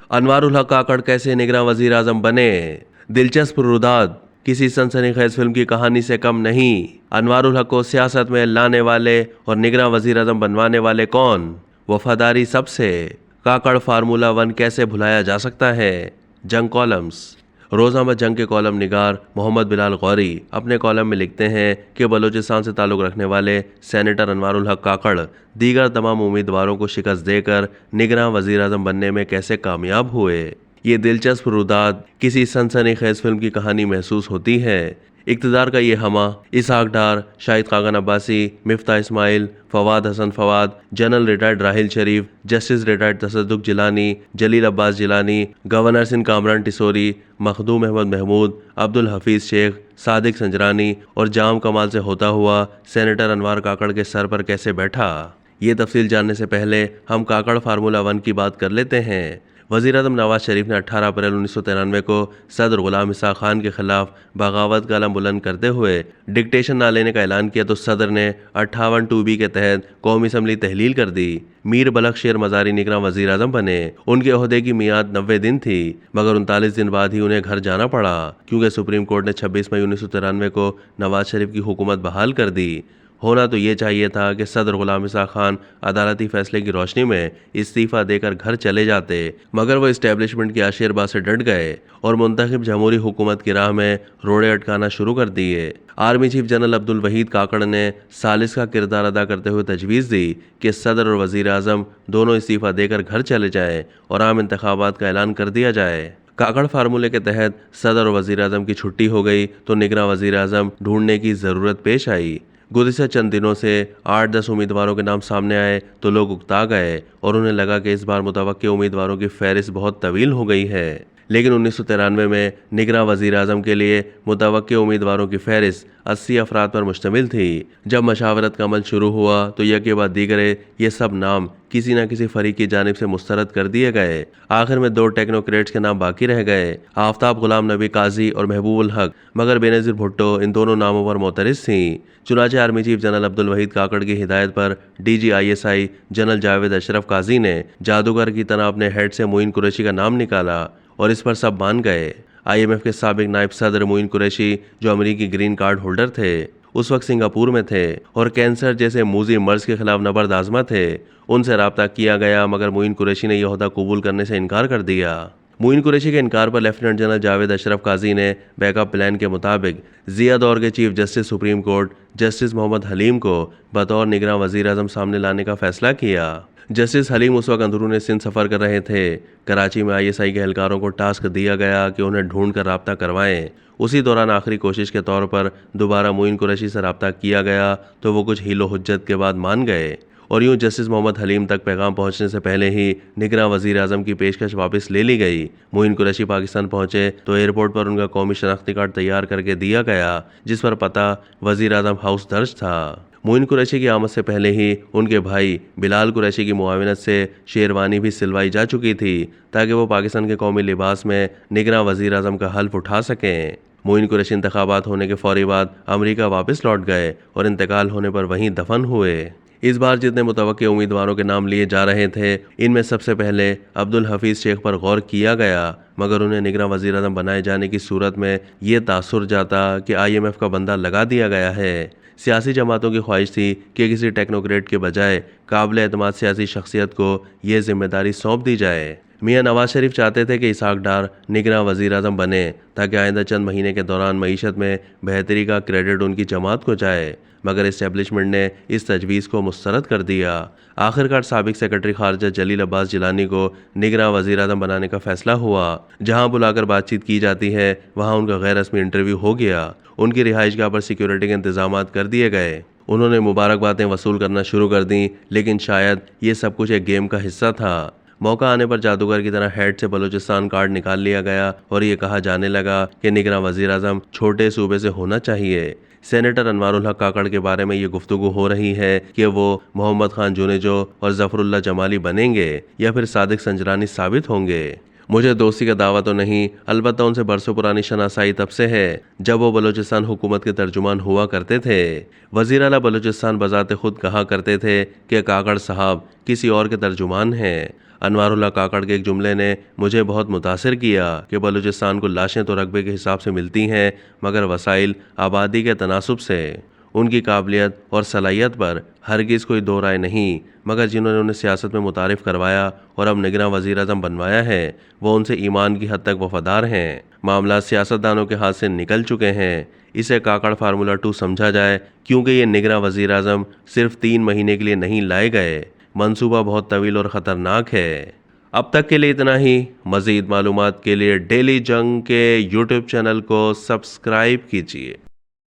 अनवारुल हक काकड़ कैसे निगरान वजीर आजम बने? दिलचस्प रुदाद किसी सनसनीखेज फिल्म की कहानी से कम नहीं। अनवारुल हक को सियासत में लाने वाले और निगरान वजीर आजम बनवाने वाले कौन? वफादारी सबसे। काकड़ फार्मूला 1 कैसे भुलाया जा सकता है? जंग कॉलम्स। रोज़नामा जंग के कॉलम निगार मोहम्मद बिलाल गौरी अपने कॉलम में लिखते हैं कि बलूचिस्तान से ताल्लुक़ रखने वाले सेनेटर अनवारुल हक काकड़ दीगर तमाम उम्मीदवारों को शिकस्त देकर निगरान वज़ीर आज़म बनने में कैसे कामयाब हुए। ये दिलचस्प रुदाद किसी सनसनीखेज फिल्म की कहानी महसूस होती है। इक़्तिदार का ये हमा इसहाक डार, शाहिद खाकन अब्बासी, मिफ्ता इस्माइल, फवाद हसन फवाद, जनरल रिटायर्ड राहिल शरीफ, जस्टिस रिटायर्ड तसद्दुक जिलानी, जलील अब्बास जिलानी, गवर्नर सिंध कामरान टिसोरी, मखदूम अहमद महमूद, अब्दुल हफीज़ शेख, सादिक संजरानी और जाम कमाल से होता हुआ सेनेटर अनवार काकड़ के सर पर कैसे बैठा? ये तफसील जानने से पहले हम काकड़ फार्मूला 1 की बात कर लेते हैं। वज़ीर आज़म नवाज शरीफ ने 18 अप्रैल 1993 को सदर गुलाम ईसा खान के खिलाफ बगावत का अलम बुलंद करते हुए डिक्टेशन ना लेने का ऐलान किया तो सदर ने 58 2B के तहत कौमी असम्बली तहलील कर दी। मीर बलख शेर मज़ारी निगरान वज़ीर आज़म बने। उनके ओहदे की मियाद 90 दिन थी, मगर 39 दिन बाद ही उन्हें घर जाना पड़ा क्योंकि सुप्रीम कोर्ट ने 26 मई 1993 को नवाज शरीफ की हुकूमत बहाल कर दी। होना तो ये चाहिए था कि सदर गुलाम ईसा खान अदालती फैसले की रोशनी में इस्तीफ़ा देकर घर चले जाते, मगर वो इस्टेब्लिशमेंट की आशीर्वाद से डट गए और मुंतखब जमहूरी हुकूमत की राह में रोड़े अटकाना शुरू कर दिए। Army chief general Abdul Waheed Kakar ने सालिस का किरदार अदा करते हुए तजवीज़ दी कि सदर और वज़ीर आज़म दोनों इस्तीफ़ा देकर घर चले जाएँ और आम इंतखाबात का ऐलान कर दिया जाए। काकड़ फार्मूले के तहत सदर और वज़ीर आज़म की छुट्टी हो गई तो निगरान वज़ीर आज़म ढूंढने की ज़रूरत पेश आई। गुज़िश्ता चंद दिनों से 8-10 उम्मीदवारों के नाम सामने आए तो लोग उकता गए और उन्हें लगा कि इस बार मुतवक्के उम्मीदवारों की फहरिस्त बहुत तवील हो गई है। लेकिन 1993 में निगरान वज़ीर आज़म के लिए मुतवक्के उम्मीदवारों की फहरिस्त 80 अफराद पर मुश्तमिल थी। जब मशावरत का अमल शुरू हुआ तो एक के बाद दीगरे ये सब नाम किसी न किसी फरीक की जानिब से मुस्तरद कर दिए गए। आखिर में 2 टेक्नोक्रेट्स के नाम बाकी रह गए, आफ्ताब गुलाम नबी काजी और महबूबुल हक, मगर बेनज़ीर भुट्टो इन दोनों नामों पर मोतरज़ थीं। चुनांचे army chief general Abdul Waheed Kakar की हिदायत पर DG-ISI जनरल जावेद अशरफ काजी ने जादूगर की तरह अपने हेड से मोइन कुरैशी का नाम निकाला और इस पर सब मान गए। IMF के साबिक नायब सदर मोइन कुरैशी, जो अमरीकी ग्रीन कार्ड होल्डर थे, उस वक्त सिंगापुर में थे और कैंसर जैसे मूजी मर्ज के खिलाफ नबर्द आजमा थे। उनसे रब्ता किया गया मगर मोइन कुरैशी ने यह ओहदा कबूल करने से इनकार कर दिया। मोइन कुरैशी के इनकार पर लेफ्टिनेंट जनरल जावेद अशरफ काजी ने बैकअप प्लान के मुताबिक जिया दौर के chief justice supreme court justice Mohammad Haleem को बतौर निगरान वज़ीर आज़म सामने लाने का फैसला किया। जस्टिस हलीम उस वक्त अंदरून सिंध सफ़र कर रहे थे। कराची में ISI के एहलकारों को टास्क दिया गया कि उन्हें ढूंढ कर रब्ता करवाएं। उसी दौरान आखिरी कोशिश के तौर पर दोबारा मोइन कुरैशी से रब्ता किया गया तो वो कुछ हीलो हुज्जत के बाद मान गए और यूं जस्टिस मोहम्मद हलीम तक पैगाम पहुंचने से पहले ही निगरान वज़ीर आज़म की पेशकश वापस ले ली गई। मोइन कुरैशी पाकिस्तान पहुंचे तो एयरपोर्ट पर उनका कौमी शनाख्ती कार्ड तैयार करके दिया गया जिस पर पता वज़ीर आज़म हाउस दर्ज था। मोइन कुरैशी की आमद से पहले ही उनके भाई बिलाल कुरैशी की मुआविनत से शेरवानी भी सिलवाई जा चुकी थी ताकि वो पाकिस्तान के कौमी लिबास में निगरान वज़ीर आज़म का हल्फ उठा सकें। मोइन कुरैशी इंतखाबात होने के फौरी बाद अमेरिका वापस लौट गए और इंतकाल होने पर वहीं दफन हुए। इस बार जितने मुतवक्के उम्मीदवारों के नाम लिए जा रहे थे इनमें सबसे पहले अब्दुल हफीज़ शेख पर गौर किया गया, मगर उन्हें निगरान वज़ीर आज़म बनाए जाने की सूरत में ये तासुर जाता कि IMF का बंदा लगा दिया गया है। सियासी जमातों की ख्वाहिश थी कि किसी टेक्नोक्रेट के बजाय काबिल एतमाद सियासी शख्सियत को ये जिम्मेदारी सौंप दी जाए। मियाँ नवाज शरीफ चाहते थे कि इसहाक डार निगरान वज़ीर आज़म बने ताकि आइंदा चंद महीने के दौरान मईशत में बेहतरी का क्रेडिट उनकी जमात को जाए, मगर इस्टेब्लिशमेंट ने इस तजवीज़ को मुस्तरद कर दिया। आखिरकार साबिक सेक्रेटरी खारजा जलील अब्बास जिलानी को निगरान वज़ीर आज़म बनाने का फैसला हुआ। जहां बुलाकर बातचीत की जाती है वहां उनका गैर रस्मी इंटरव्यू हो गया। उनकी रिहाइशगाह पर सिक्योरिटी के इंतजाम कर दिए गए। उन्होंने मुबारकबादें वसूल करना शुरू कर दी, लेकिन शायद ये सब कुछ एक गेम का हिस्सा था। मौका आने पर जादूगर की तरह हेड से बलूचिस्तान कार्ड निकाल लिया गया और ये कहा जाने लगा कि निगरान वज़ीर आज़म छोटे सूबे से होना चाहिए। सेनेटर अनवारुल हक काकड़ के बारे में ये गुफ्तगू हो रही है कि वो मोहम्मद खान जुनेजो और ज़फ़रुल्लाह जमाली बनेंगे या फिर सादिक संजरानी साबित होंगे। मुझे दोस्ती का दावा तो नहीं, अलबत्ता उनसे बरसों पुरानी शनासाई तब से है जब वो बलूचिस्तान हुकूमत के तर्जुमान हुआ करते थे। वज़ीर आला बलूचिस्तान बज़ाते खुद कहा करते थे कि काकड़ साहब किसी और के तर्जुमान हैं। अनवारुल्लाह काकड़ के एक जुमले ने मुझे बहुत मुतासिर किया कि बलूचिस्तान को लाशें तो रकबे के हिसाब से मिलती हैं, मगर वसाइल आबादी के तनासुब से उनकी काबिलियत और सलाहियत पर हरगिज़ कोई दो राय नहीं। मगर जिन्होंने उन्हें सियासत में मुतारिफ करवाया और अब निगरान वज़ीर आज़म बनवाया है, वो उनसे ईमान की हद तक वफादार हैं। मामला सियासतदानों के हाथ से निकल चुके हैं। इसे काकड़ फार्मूला 2 समझा जाए, क्योंकि ये निगरान वज़ीर आज़म सिर्फ 3 महीने के लिए नहीं लाए गए। मंसूबा बहुत तवील और ख़तरनाक है। अब तक के लिए इतना ही। मज़ीद मालूमात के लिए डेली जंग के यूट्यूब चैनल को सब्सक्राइब कीजिए।